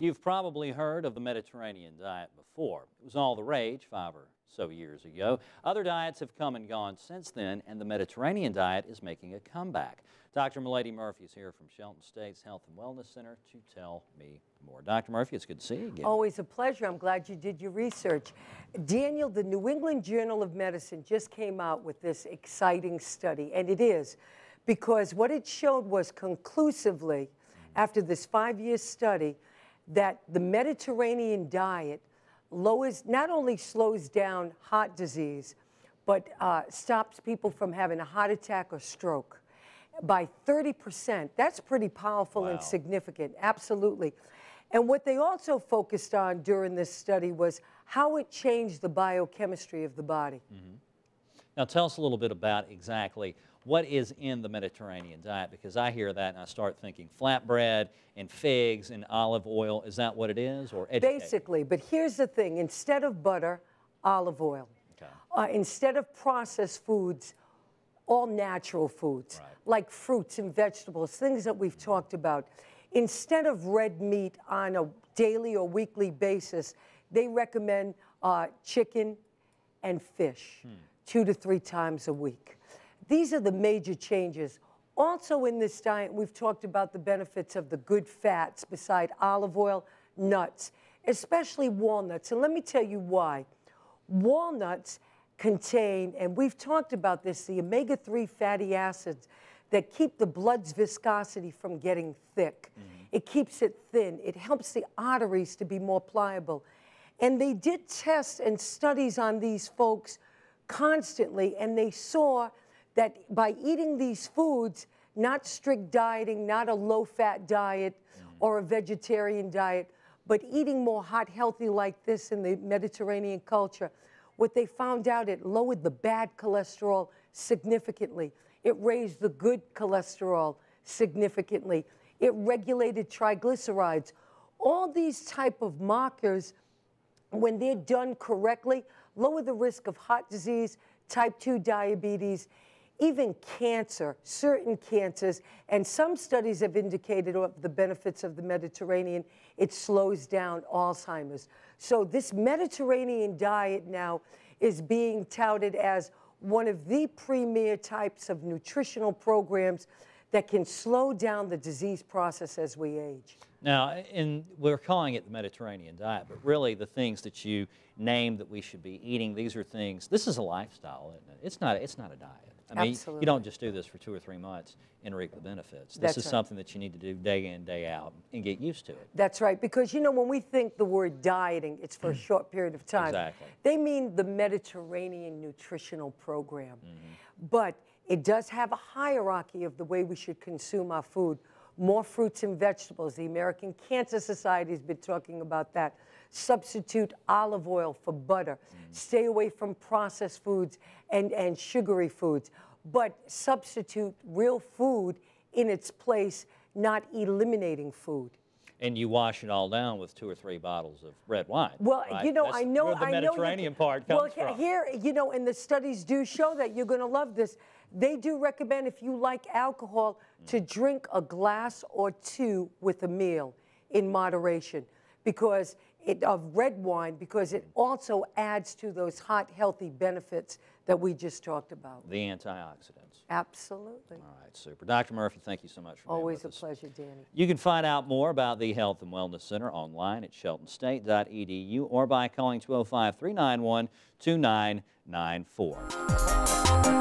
You've probably heard of the Mediterranean diet before. It was all the rage 5 or so years ago. Other diets have come and gone since then, and the Mediterranean diet is making a comeback. Dr. Milady Murphy is here from Shelton State's Health and Wellness Center to tell me more. Dr. Murphy, it's good to see you again. Always a pleasure. I'm glad you did your research. Daniel, the New England Journal of Medicine just came out with this exciting study, and it is because what it showed was conclusively, after this 5-year study, that the Mediterranean diet not only slows down heart disease, but stops people from having a heart attack or stroke by 30%. That's pretty powerful and significant, absolutely. And what they also focused on during this study was how it changed the biochemistry of the body. Now tell us a little bit about exactly what is in the Mediterranean diet, because I hear that and I start thinking flatbread and figs and olive oil. Is that what it is, or educate? Basically, but here's the thing. Instead of butter, olive oil. Okay. Instead of processed foods, all natural foods, like fruits and vegetables, things that we've talked about. Instead of red meat on a daily or weekly basis, they recommend chicken and fish 2 to 3 times a week. These are the major changes. Also in this diet, we've talked about the benefits of the good fats beside olive oil, nuts, especially walnuts. And let me tell you why. Walnuts contain, and we've talked about this, the omega-3 fatty acids that keep the blood's viscosity from getting thick. It keeps it thin. It helps the arteries to be more pliable. And they did tests and studies on these folks constantly, and they saw that by eating these foods, not strict dieting, not a low-fat diet or a vegetarian diet, but eating more heart healthy like this in the Mediterranean culture, what they found out, it lowered the bad cholesterol significantly. It raised the good cholesterol significantly. It regulated triglycerides. All these type of markers, when they're done correctly, lower the risk of heart disease, type 2 diabetes, even cancer, certain cancers, and some studies have indicated of the benefits of the Mediterranean. It slows down Alzheimer's. So this Mediterranean diet now is being touted as one of the premier types of nutritional programs that can slow down the disease process as we age. Now, we're calling it the Mediterranean diet, but really the things that you named that we should be eating, these are things, this is a lifestyle, isn't it? It's not a diet. I mean, Absolutely. You don't just do this for 2 or 3 months and reap the benefits. This is something that you need to do day in, day out, and get used to it. That's right, because you know, when we think the word dieting, it's for a short period of time. Exactly. They mean the Mediterranean nutritional program. But it does have a hierarchy of the way we should consume our food. More fruits and vegetables. The American Cancer Society has been talking about that. Substitute olive oil for butter. Stay away from processed foods and sugary foods. But substitute real food in its place, not eliminating food. And you wash it all down with 2 or 3 bottles of red wine. Well, right? you know, That's I know where the Mediterranean part comes from. Well, here, you know, and the studies do show that. You're going to love this. They do recommend, if you like alcohol, to drink a glass or 2 with a meal in moderation, because of red wine, because it also adds to those heart healthy benefits that we just talked about. The antioxidants. Absolutely. All right, super. Dr. Murphy, thank you so much for being Always with a us. pleasure, Danny. You can find out more about the Health and Wellness Center online at sheltonstate.edu or by calling 205-391-2994.